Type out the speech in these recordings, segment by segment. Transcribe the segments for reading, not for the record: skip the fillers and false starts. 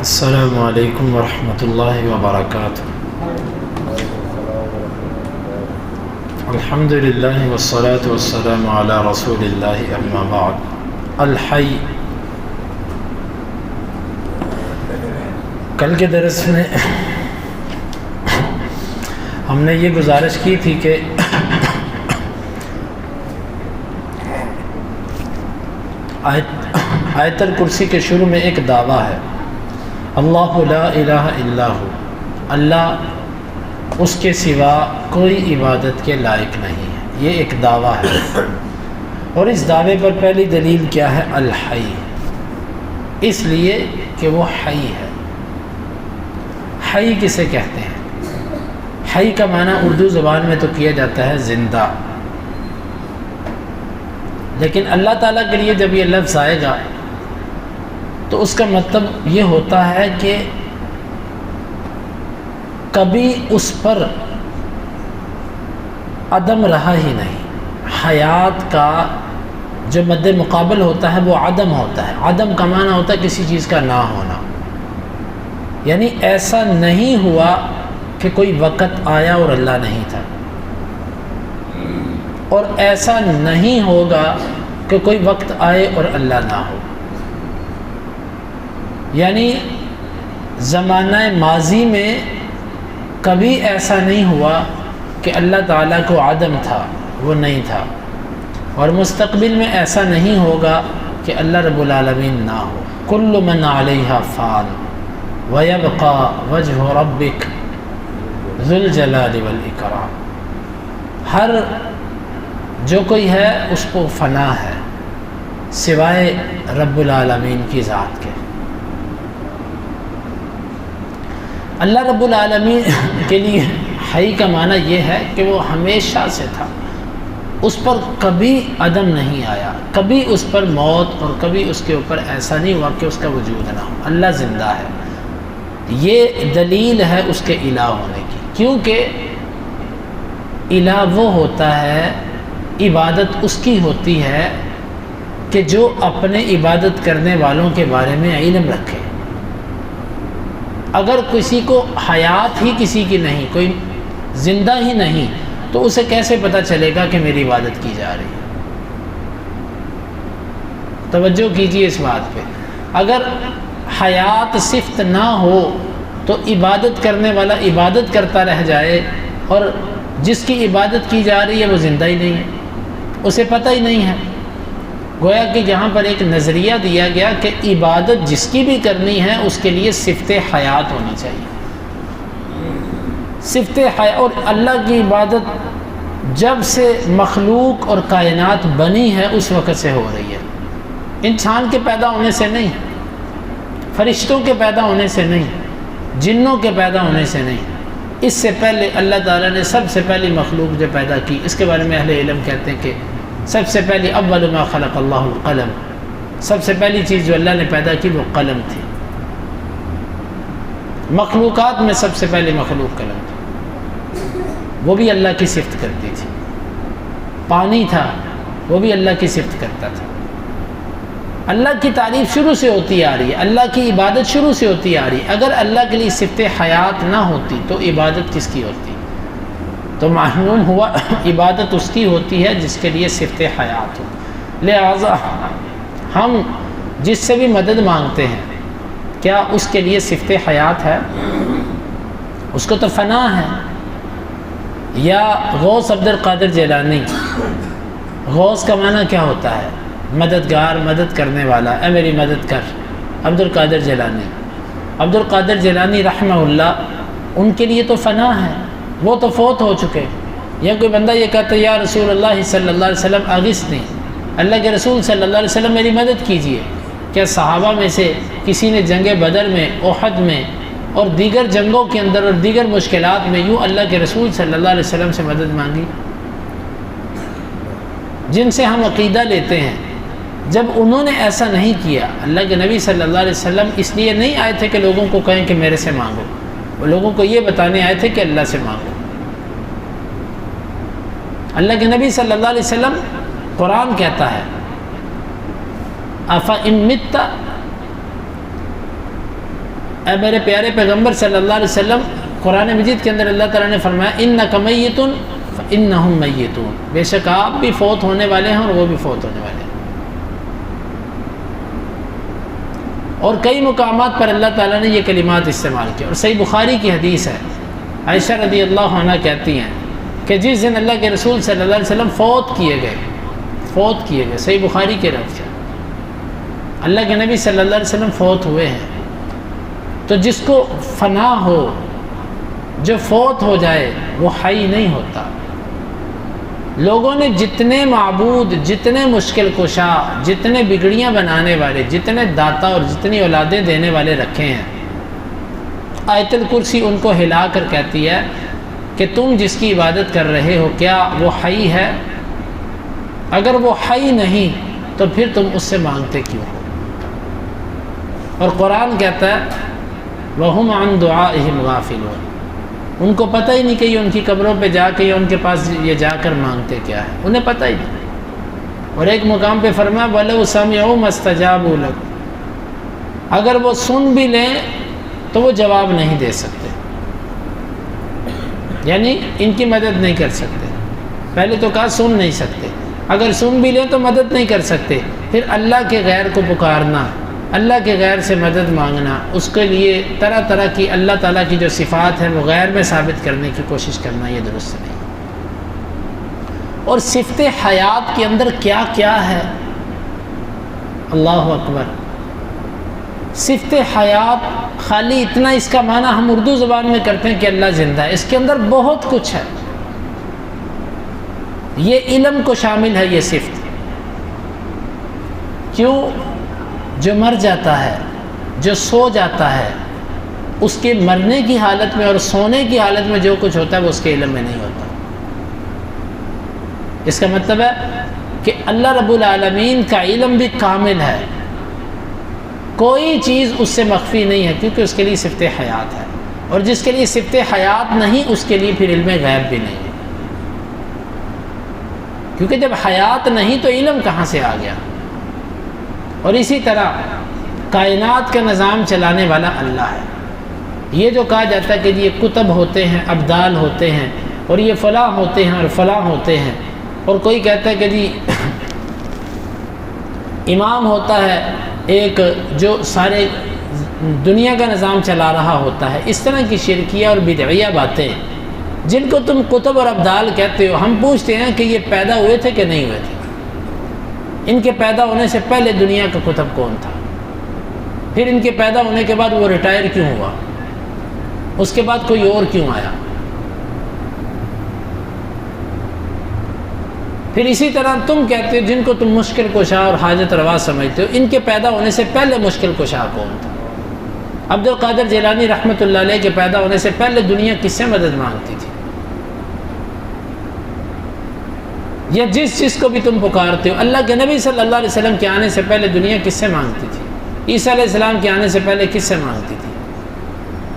السلام علیکم ورحمۃ اللہ وبرکاتہ۔ الحمد للہ والصلاة والسلام علی رسول اللہ، اما بعد۔ الحی، کل کے درس میں ہم نے یہ گزارش کی تھی کہ آیت الکرسی کے شروع میں ایک دعویٰ ہے، اللہ لا الہ الا ہو، اللہ اس کے سوا کوئی عبادت کے لائق نہیں ہے، یہ ایک دعویٰ ہے۔ اور اس دعوے پر پہلی دلیل کیا ہے؟ الحی، اس لیے کہ وہ حی ہے۔ حی کسے کہتے ہیں؟ حی کا معنی اردو زبان میں تو کیا جاتا ہے زندہ، لیکن اللہ تعالیٰ کے لیے جب یہ لفظ آئے گا تو اس کا مطلب یہ ہوتا ہے کہ کبھی اس پر عدم رہا ہی نہیں۔ حیات کا جو مد مقابل ہوتا ہے وہ عدم ہوتا ہے۔ عدم کا معنی ہوتا ہے کسی چیز کا نہ ہونا، یعنی ایسا نہیں ہوا کہ کوئی وقت آیا اور اللہ نہیں تھا، اور ایسا نہیں ہوگا کہ کوئی وقت آئے اور اللہ نہ ہو۔ یعنی زمانہ ماضی میں کبھی ایسا نہیں ہوا کہ اللہ تعالیٰ کو عدم تھا، وہ نہیں تھا، اور مستقبل میں ایسا نہیں ہوگا کہ اللہ رب العالمین نہ ہو۔ کل من علیہا فان ویبقى وجہ ربک ذو الجلال والاکرام، ہر جو کوئی ہے اس کو فنا ہے سوائے رب العالمین کی ذات کے۔ اللہ رب العالمین کے لیے حی کا معنی یہ ہے کہ وہ ہمیشہ سے تھا، اس پر کبھی عدم نہیں آیا، کبھی اس پر موت اور کبھی اس کے اوپر ایسا نہیں ہوا کہ اس کا وجود نہ ہو۔ اللہ زندہ ہے، یہ دلیل ہے اس کے الہ ہونے کی، کیونکہ الہ وہ ہوتا ہے، عبادت اس کی ہوتی ہے کہ جو اپنے عبادت کرنے والوں کے بارے میں علم رکھے۔ اگر کسی کو حیات ہی کسی کی نہیں، کوئی زندہ ہی نہیں، تو اسے کیسے پتہ چلے گا کہ میری عبادت کی جا رہی ہے؟ توجہ کیجئے اس بات پہ۔ اگر حیات صفت نہ ہو تو عبادت کرنے والا عبادت کرتا رہ جائے اور جس کی عبادت کی جا رہی ہے وہ زندہ ہی نہیں ہے، اسے پتہ ہی نہیں ہے۔ گویا کہ یہاں پر ایک نظریہ دیا گیا کہ عبادت جس کی بھی کرنی ہے اس کے لیے صفت حیات ہونی چاہیے، صفت حیات۔ اور اللہ کی عبادت جب سے مخلوق اور کائنات بنی ہے اس وقت سے ہو رہی ہے، انسان کے پیدا ہونے سے نہیں، فرشتوں کے پیدا ہونے سے نہیں، جنوں کے پیدا ہونے سے نہیں۔ اس سے پہلے اللہ تعالیٰ نے سب سے پہلی مخلوق جو پیدا کی، اس کے بارے میں اہل علم کہتے ہیں کہ سب سے پہلی اول ما خلق اللہ القلم، سب سے پہلی چیز جو اللہ نے پیدا کی وہ قلم تھی۔ مخلوقات میں سب سے پہلی مخلوق قلم تھی، وہ بھی اللہ کی صفت کرتی تھی۔ پانی تھا، وہ بھی اللہ کی صفت کرتا تھا۔ اللہ کی تعریف شروع سے ہوتی آ رہی ہے، اللہ کی عبادت شروع سے ہوتی آ رہی ہے۔ اگر اللہ کے لیے صفت حیات نہ ہوتی تو عبادت کس کی ہوتی؟ تو معلوم ہوا عبادت اس کی ہوتی ہے جس کے لیے صفت حیات ہو۔ لہذا ہم جس سے بھی مدد مانگتے ہیں، کیا اس کے لیے صفت حیات ہے؟ اس کو تو فنا ہے۔ یا غوث عبد القادر جیلانی، غوث کا معنی کیا ہوتا ہے؟ مددگار، مدد کرنے والا، اے میری مدد کر۔ عبد القادر جیلانی، عبد القادر جیلانی رحمہ اللہ، ان کے لیے تو فنا ہے، وہ تو فوت ہو چکے۔ یا کوئی بندہ یہ کہتا ہے یا رسول اللہ صلی اللہ علیہ وسلم اغثنی، اللہ کے رسول صلی اللہ علیہ وسلم میری مدد کیجئے۔ کیا صحابہ میں سے کسی نے جنگ بدر میں، احد میں اور دیگر جنگوں کے اندر اور دیگر مشکلات میں یوں اللہ کے رسول صلی اللہ علیہ وسلم سے مدد مانگی؟ جن سے ہم عقیدہ لیتے ہیں، جب انہوں نے ایسا نہیں کیا، اللہ کے نبی صلی اللہ علیہ وسلم اس لیے نہیں آئے تھے کہ لوگوں کو کہیں کہ میرے سے مانگو، وہ لوگوں کو یہ بتانے آئے تھے کہ اللہ سے مانگو۔ اللہ کے نبی صلی اللہ علیہ وسلم، قرآن کہتا ہے اے میرے پیارے پیغمبر صلی اللہ علیہ وسلم، قرآن مجید کے اندر اللہ تعالیٰ نے فرمایا انک میت فانہم میتون، بے شک آپ بھی فوت ہونے والے ہیں اور وہ بھی فوت ہونے والے ہیں۔ اور کئی مقامات پر اللہ تعالیٰ نے یہ کلمات استعمال کیا، اور صحیح بخاری کی حدیث ہے، عائشہ رضی اللہ عنہ کہتی ہیں کہ جس دن اللہ کے رسول صلی اللہ علیہ وسلم فوت کیے گئے، صحیح بخاری کے لفظ ہے، اللہ کے نبی صلی اللہ علیہ وسلم فوت ہوئے ہیں، تو جس کو فنا ہو، جو فوت ہو جائے، وہ حی نہیں ہوتا۔ لوگوں نے جتنے معبود، جتنے مشکل کشا، جتنے بگڑیاں بنانے والے، جتنے داتا اور جتنی اولادیں دینے والے رکھے ہیں، آیت الکرسی ان کو ہلا کر کہتی ہے کہ تم جس کی عبادت کر رہے ہو کیا وہ حی ہے؟ اگر وہ حی نہیں تو پھر تم اس سے مانگتے کیوں ہو؟ اور قرآن کہتا ہے وَهُمْ عَنْ دُعَائِهِمْ غَافِلُونَ، ان کو پتہ ہی نہیں کہ یہ ان کی قبروں پہ جا کے یا ان کے پاس یہ جا کر مانگتے کیا ہے، انہیں پتہ ہی نہیں۔ اور ایک مقام پہ فرمایا وَلَوْ سَمِعُوا مَا اسْتَجَابُوا لَكُمْ، اگر وہ سن بھی لیں تو وہ جواب نہیں دے سکتے، یعنی ان کی مدد نہیں کر سکتے۔ پہلے تو کہا سن نہیں سکتے، اگر سن بھی لیں تو مدد نہیں کر سکتے، پھر اللہ کے غیر کو پکارنا، اللہ کے غیر سے مدد مانگنا، اس کے لیے طرح طرح کی اللہ تعالیٰ کی جو صفات ہیں وہ غیر میں ثابت کرنے کی کوشش کرنا، یہ درست نہیں۔ اور صفت حیات کے اندر کیا کیا ہے، اللہ اکبر۔ صفت حیات خالی اتنا اس کا معنی ہم اردو زبان میں کرتے ہیں کہ اللہ زندہ ہے، اس کے اندر بہت کچھ ہے۔ یہ علم کو شامل ہے یہ صفت۔ کیوں؟ جو مر جاتا ہے، جو سو جاتا ہے، اس کے مرنے کی حالت میں اور سونے کی حالت میں جو کچھ ہوتا ہے وہ اس کے علم میں نہیں ہوتا۔ اس کا مطلب ہے کہ اللہ رب العالمین کا علم بھی کامل ہے، کوئی چیز اس سے مخفی نہیں ہے، کیونکہ اس کے لیے صفت حیات ہے، اور جس کے لیے صفت حیات نہیں اس کے لیے پھر علم غیب بھی نہیں ہے، کیونکہ جب حیات نہیں تو علم کہاں سے آ گیا۔ اور اسی طرح کائنات کا نظام چلانے والا اللہ ہے۔ یہ جو کہا جاتا ہے کہ یہ کتب ہوتے ہیں، ابدال ہوتے ہیں، اور یہ فلاں ہوتے ہیں اور فلاں ہوتے ہیں، اور کوئی کہتا ہے کہ جی امام ہوتا ہے ایک جو سارے دنیا کا نظام چلا رہا ہوتا ہے، اس طرح کی شرکیہ اور بدعیہ باتیں جن کو تم کتب اور ابدال کہتے ہو، ہم پوچھتے ہیں کہ یہ پیدا ہوئے تھے کہ نہیں ہوئے تھے؟ ان کے پیدا ہونے سے پہلے دنیا کا کتب کون تھا؟ پھر ان کے پیدا ہونے کے بعد وہ ریٹائر کیوں ہوا؟ اس کے بعد کوئی اور کیوں آیا؟ پھر اسی طرح تم کہتے ہو جن کو تم مشکل کشا اور حاجت روا سمجھتے ہو، ان کے پیدا ہونے سے پہلے مشکل کشا کون تھا؟ عبد القادر جیلانی رحمۃ اللہ علیہ کے پیدا ہونے سے پہلے دنیا کس سے مدد مانگتی تھی؟ یا جس کو بھی تم پکارتے ہو، اللہ کے نبی صلی اللہ علیہ وسلم کے آنے سے پہلے دنیا کس سے مانگتی تھی؟ عیسیٰ علیہ السلام کے آنے سے پہلے کس سے مانگتی تھی؟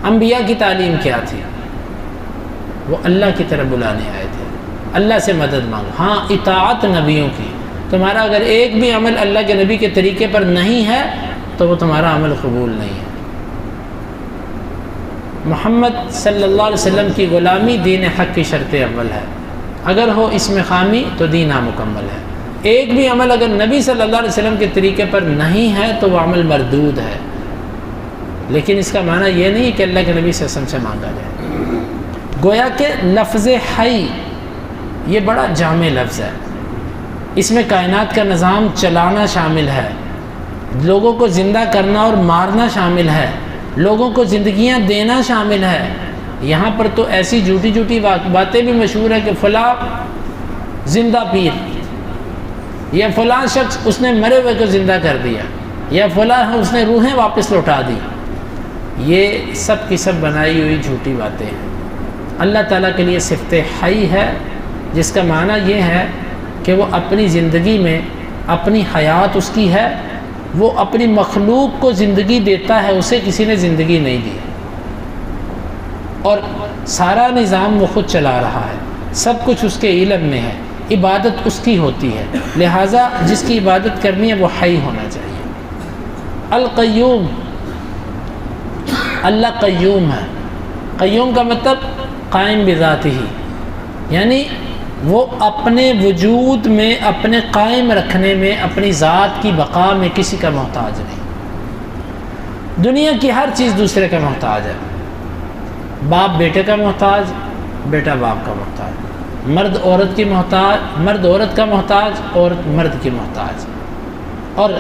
انبیاء کی تعلیم کیا تھی؟ وہ اللہ کی طرف بلانے آئے تھے، اللہ سے مدد مانگو۔ ہاں اطاعت نبیوں کی، تمہارا اگر ایک بھی عمل اللہ کے نبی کے طریقے پر نہیں ہے تو وہ تمہارا عمل قبول نہیں ہے۔ محمد صلی اللہ علیہ وسلم کی غلامی دین حق کی شرط اول ہے، اگر ہو اس میں خامی تو دین نامکمل ہے۔ ایک بھی عمل اگر نبی صلی اللہ علیہ وسلم کے طریقے پر نہیں ہے تو وہ عمل مردود ہے، لیکن اس کا معنی یہ نہیں کہ اللہ کے نبی صلی اللہ علیہ وسلم سے مانگا جائے۔ گویا کہ لفظ حی یہ بڑا جامع لفظ ہے، اس میں کائنات کا نظام چلانا شامل ہے، لوگوں کو زندہ کرنا اور مارنا شامل ہے، لوگوں کو زندگیاں دینا شامل ہے۔ یہاں پر تو ایسی جھوٹی جھوٹی باتیں بھی مشہور ہیں کہ فلاں زندہ پیر، یا فلاں شخص اس نے مرے ہوئے کو زندہ کر دیا، یا فلاں اس نے روحیں واپس لوٹا دی۔ یہ سب کی سب بنائی ہوئی جھوٹی باتیں ہیں۔ اللہ تعالیٰ کے لیے صفت حی ہے، جس کا معنی یہ ہے کہ وہ اپنی زندگی میں اپنی حیات اس کی ہے، وہ اپنی مخلوق کو زندگی دیتا ہے، اسے کسی نے زندگی نہیں دی، اور سارا نظام وہ خود چلا رہا ہے، سب کچھ اس کے علم میں ہے، عبادت اس کی ہوتی ہے، لہٰذا جس کی عبادت کرنی ہے وہ حی ہونا چاہیے۔ القیوم، اللہ قیوم ہے۔ قیوم کا مطلب قائم بذاتہ ہی، یعنی وہ اپنے وجود میں، اپنے قائم رکھنے میں، اپنی ذات کی بقا میں کسی کا محتاج نہیں۔ دنیا کی ہر چیز دوسرے کا محتاج ہے۔ باپ بیٹے کا محتاج، بیٹا باپ کا محتاج، مرد عورت کی محتاج، مرد عورت کا محتاج، عورت مرد کی محتاج، اور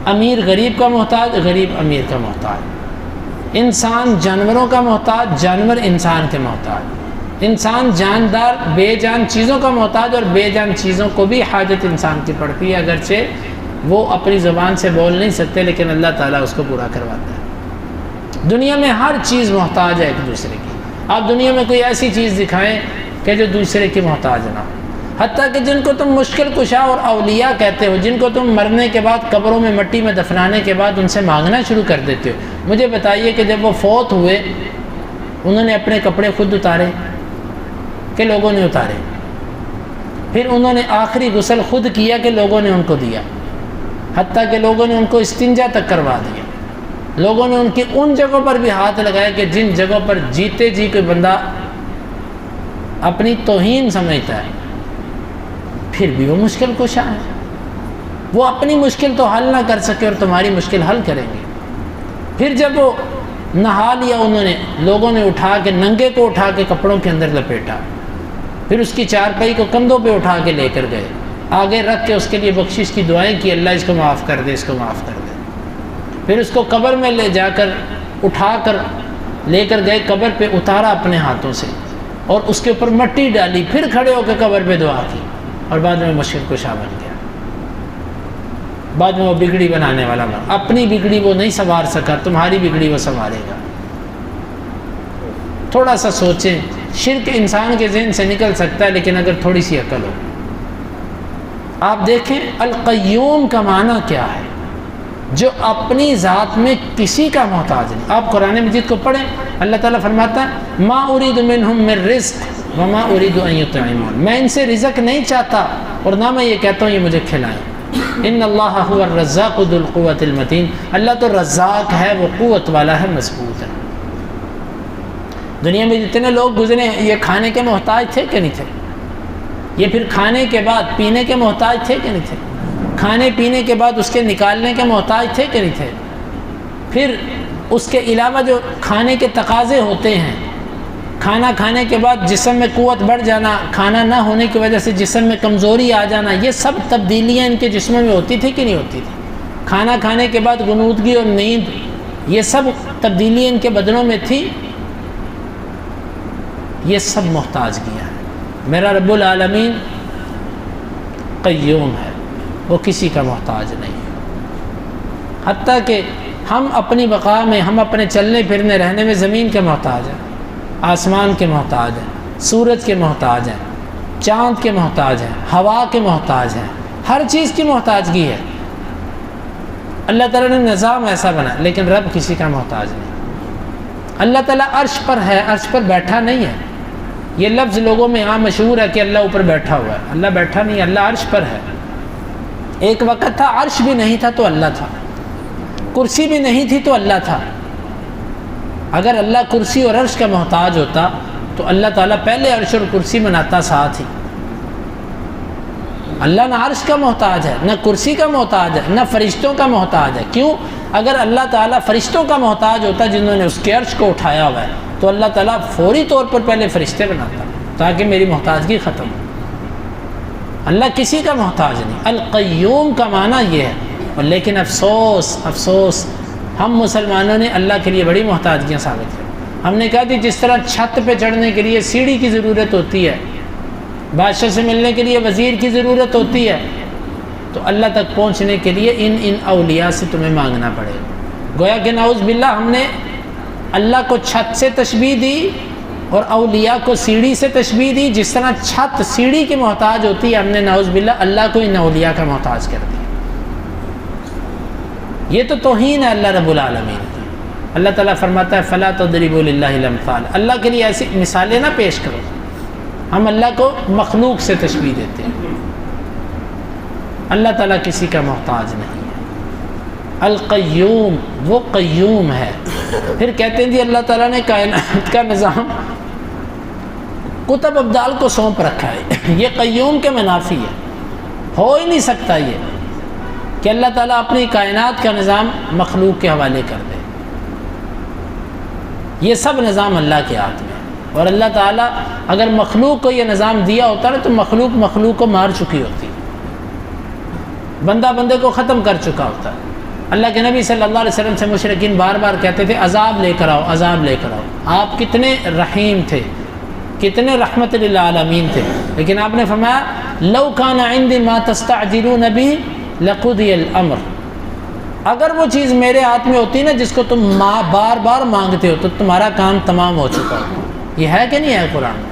امیر غریب کا محتاج، غریب امیر کا محتاج، انسان جانوروں کا محتاج، جانور انسان کے محتاج، انسان جاندار بے جان چیزوں کا محتاج، اور بے جان چیزوں کو بھی حاجت انسان کی پڑتی ہے، اگرچہ وہ اپنی زبان سے بول نہیں سکتے لیکن اللہ تعالیٰ اس کو پورا کرواتا ہے۔ دنیا میں ہر چیز محتاج ہے ایک دوسرے کی۔ آپ دنیا میں کوئی ایسی چیز دکھائیں کہ جو دوسرے کی محتاج نہ ہو، حتیٰ کہ جن کو تم مشکل کشا اور اولیاء کہتے ہو، جن کو تم مرنے کے بعد قبروں میں مٹی میں دفنانے کے بعد ان سے مانگنا شروع کر دیتے ہو، مجھے بتائیے کہ جب وہ فوت ہوئے انہوں نے اپنے کپڑے خود اتارے کہ لوگوں نے اتارے؟ پھر انہوں نے آخری غسل خود کیا کہ لوگوں نے ان کو دیا؟ حتیٰ کہ لوگوں نے ان کو استنجا تک کروا دیا، لوگوں نے ان کی ان جگہوں پر بھی ہاتھ لگائے کہ جن جگہوں پر جیتے جی کوئی بندہ اپنی توہین سمجھتا ہے، پھر بھی وہ مشکل کشا ہے۔ وہ اپنی مشکل تو حل نہ کر سکے اور تمہاری مشکل حل کریں گے۔ پھر جب وہ نہا لیا انہوں نے، لوگوں نے اٹھا کے ننگے کو اٹھا کے کپڑوں کے اندر لپیٹا، پھر اس کی چارپائی کو کندھوں پہ اٹھا کے لے کر گئے، آگے رکھ کے اس کے لیے بخشش کی دعائیں کی، اللہ اس کو معاف کر دے، اس کو معاف کر دے۔ پھر اس کو قبر میں لے جا کر اٹھا کر لے کر گئے، قبر پہ اتارا اپنے ہاتھوں سے اور اس کے اوپر مٹی ڈالی، پھر کھڑے ہو کے قبر پہ دعا کی، اور بعد میں مشکل کشا بن گیا۔ بعد میں وہ بگڑی بنانے والا بنا۔ اپنی بگڑی وہ نہیں سنوار سکا، تمہاری بگڑی وہ سنوارے گا۔ تھوڑا سا سوچیں، شرک انسان کے ذہن سے نکل سکتا ہے لیکن اگر تھوڑی سی عقل ہو۔ آپ دیکھیں القیوم کا معنی کیا ہے؟ جو اپنی ذات میں کسی کا محتاج نہیں۔ آپ قرآن مجید کو پڑھیں، اللہ تعالیٰ فرماتا ہے ما اريد منهم من رزق وما اريد ان يطعمون، میں ان سے رزق نہیں چاہتا اور نہ میں یہ کہتا ہوں یہ مجھے کھلائیں۔ ان اللہ هو الرزاق ذو القوة المتین، اللہ تو رزاق ہے، وہ قوت والا ہے، مضبوط ہے۔ دنیا میں جتنے لوگ گزرے یہ کھانے کے محتاج تھے کہ نہیں تھے؟ یہ پھر کھانے کے بعد پینے کے محتاج تھے کہ نہیں تھے؟ کھانے پینے کے بعد اس کے نکالنے کے محتاج تھے کہ نہیں تھے؟ پھر اس کے علاوہ جو کھانے کے تقاضے ہوتے ہیں، کھانا کھانے کے بعد جسم میں قوت بڑھ جانا، کھانا نہ ہونے کی وجہ سے جسم میں کمزوری آ جانا، یہ سب تبدیلیاں ان کے جسموں میں ہوتی تھی کہ نہیں ہوتی تھی؟ کھانا کھانے کے بعد غنودگی اور نیند، یہ سب تبدیلیاں ان کے بدنوں میں تھی۔ یہ سب محتاجگیاں ہیں۔ میرا رب العالمین قیوم ہے، وہ کسی کا محتاج نہیں ہے۔ حتیٰ کہ ہم اپنی بقا میں، ہم اپنے چلنے پھرنے رہنے میں زمین کے محتاج ہیں، آسمان کے محتاج ہیں، سورج کے محتاج ہیں، چاند کے محتاج ہیں، ہوا کے محتاج ہیں، ہر چیز کی محتاجگی ہے۔ اللہ تعالیٰ نے نظام ایسا بنا، لیکن رب کسی کا محتاج نہیں۔ اللہ تعالیٰ عرش پر ہے، عرش پر بیٹھا نہیں ہے۔ یہ لفظ لوگوں میں عام مشہور ہے کہ اللہ اوپر بیٹھا ہوا ہے، اللہ بیٹھا نہیں ہے، اللہ عرش پر ہے۔ ایک وقت تھا عرش بھی نہیں تھا تو اللہ تھا، کرسی بھی نہیں تھی تو اللہ تھا۔ اگر اللہ کرسی اور عرش کا محتاج ہوتا تو اللہ تعالیٰ پہلے عرش اور کرسی بناتا ساتھ ہی۔ اللہ نہ عرش کا محتاج ہے، نہ کرسی کا محتاج ہے، نہ فرشتوں کا محتاج ہے۔ کیوں؟ اگر اللہ تعالیٰ فرشتوں کا محتاج ہوتا جنہوں نے اس کے عرش کو اٹھایا ہوا ہے تو اللہ تعالیٰ فوری طور پر پہلے فرشتے بناتا تاکہ میری محتاجگی ختم ہو۔ اللہ کسی کا محتاج نہیں۔ القیوم کا معنی یہ ہے، اور لیکن افسوس ہم مسلمانوں نے اللہ کے لیے بڑی محتاجگیاں ثابت کی۔ ہم نے کہا کہ جس طرح چھت پہ چڑھنے کے لیے سیڑھی کی ضرورت ہوتی ہے، بادشاہ سے ملنے کے لیے وزیر کی ضرورت ہوتی ہے، تو اللہ تک پہنچنے کے لیے ان اولیاء سے تمہیں مانگنا پڑے گا۔ گویا کہ نعوذ باللہ ہم نے اللہ کو چھت سے تشبیہ دی اور اولیاء کو سیڑھی سے تشبیہ دی۔ جس طرح چھت سیڑھی کی محتاج ہوتی ہے، ہم نے نعوذ باللہ اللہ کو ان اولیاء کا محتاج کر دیا۔ یہ تو توہین ہے اللہ رب العالمین کی۔ اللہ تعالیٰ فرماتا ہے فَلَا تَضْرِبُوا لِلَّهِ الْأَمْثَالَ، اللہ کے لیے ایسی مثالیں نہ پیش کرو۔ ہم اللہ کو مخلوق سے تشبیہ دیتے ہیں۔ اللہ تعالیٰ کسی کا محتاج نہیں ہے۔ القیوم، وہ قیوم ہے۔ پھر کہتے ہیں جی اللہ تعالیٰ نے کائنات کا نظام کتب ابدال کو سونپ رکھا ہے، یہ قیوم کے منافی ہے، ہو ہی نہیں سکتا یہ کہ اللہ تعالیٰ اپنی کائنات کا نظام مخلوق کے حوالے کر دے۔ یہ سب نظام اللہ کے ہاتھ میں ہے، اور اللہ تعالیٰ اگر مخلوق کو یہ نظام دیا ہوتا نا تو مخلوق کو مار چکی ہوتی، بندہ بندے کو ختم کر چکا ہوتا۔ اللہ کے نبی صلی اللہ علیہ وسلم سے مشرکین بار بار کہتے تھے عذاب لے کر آؤ، عذاب لے کر آؤ۔ آپ کتنے رحیم تھے، کتنے رحمت للعالمین تھے، لیکن آپ نے فرمایا لو کان عندی ما تستعجلون به لقضی الامر، اگر وہ چیز میرے ہاتھ میں ہوتی نا جس کو تم بار بار مانگتے ہو تو تمہارا کام تمام ہو چکا ہو۔ یہ ہے کہ نہیں ہے قرآن میں؟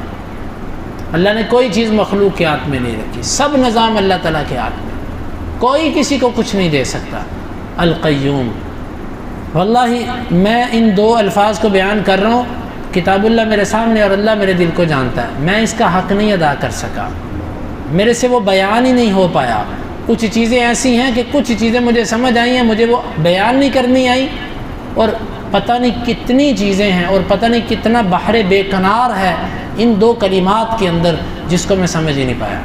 اللہ نے کوئی چیز مخلوق کے ہاتھ میں نہیں رکھی، سب نظام اللہ تعالیٰ کے ہاتھ میں، کوئی کسی کو کچھ نہیں دے سکتا۔ القیوم، واللہ میں ان دو الفاظ کو بیان کر رہا ہوں، کتاب اللہ میرے سامنے اور اللہ میرے دل کو جانتا ہے، میں اس کا حق نہیں ادا کر سکا، میرے سے وہ بیان ہی نہیں ہو پایا۔ کچھ چیزیں ایسی ہیں کہ کچھ چیزیں مجھے سمجھ آئی ہیں، مجھے وہ بیان نہیں کرنی آئی، اور پتہ نہیں کتنی چیزیں ہیں اور پتہ نہیں کتنا بحر بے کنار ہے ان دو کلمات کے اندر جس کو میں سمجھ ہی نہیں پایا۔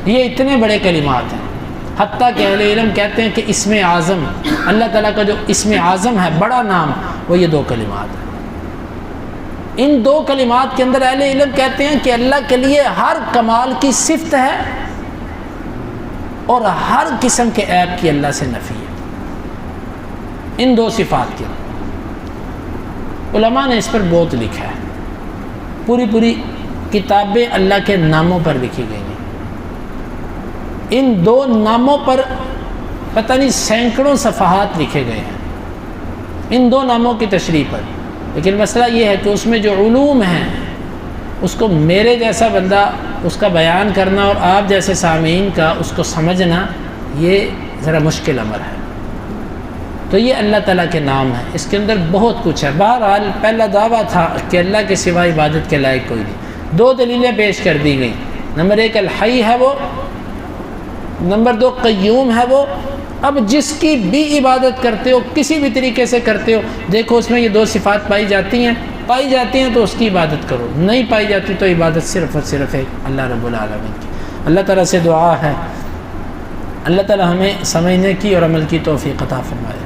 یہ اتنے بڑے کلمات ہیں، حتیٰ کہ اہل علم کہتے ہیں کہ اسم اعظم، اللہ تعالیٰ کا جو اسم اعظم ہے، بڑا نام، وہ یہ دو کلمات ہیں۔ ان دو کلمات کے اندر اہل علم کہتے ہیں کہ اللہ کے لیے ہر کمال کی صفت ہے اور ہر قسم کے عیب کی اللہ سے نفی ہے، ان دو صفات کے۔ علماء نے اس پر بہت لکھا ہے، پوری کتابیں اللہ کے ناموں پر لکھی گئی ہیں، ان دو ناموں پر پتہ نہیں سینکڑوں صفحات لکھے گئے ہیں ان دو ناموں کی تشریح پر۔ لیکن مسئلہ یہ ہے کہ اس میں جو علوم ہیں اس کو میرے جیسا بندہ اس کا بیان کرنا اور آپ جیسے سامعین کا اس کو سمجھنا یہ ذرا مشکل امر ہے۔ تو یہ اللہ تعالیٰ کے نام ہے، اس کے اندر بہت کچھ ہے۔ بہرحال پہلا دعویٰ تھا کہ اللہ کے سوا عبادت کے لائق کوئی نہیں، دو دلیلیں پیش کر دی گئیں، نمبر ایک الحی ہے وہ، نمبر دو قیوم ہے وہ۔ اب جس کی بھی عبادت کرتے ہو، کسی بھی طریقے سے کرتے ہو، دیکھو اس میں یہ دو صفات پائی جاتی ہیں تو اس کی عبادت کرو، نہیں پائی جاتی تو عبادت صرف اور صرف ہے اللہ رب العالمین کی۔ اللہ تعالیٰ سے دعا ہے اللہ تعالیٰ ہمیں سمجھنے کی اور عمل کی توفیق عطا فرمائے۔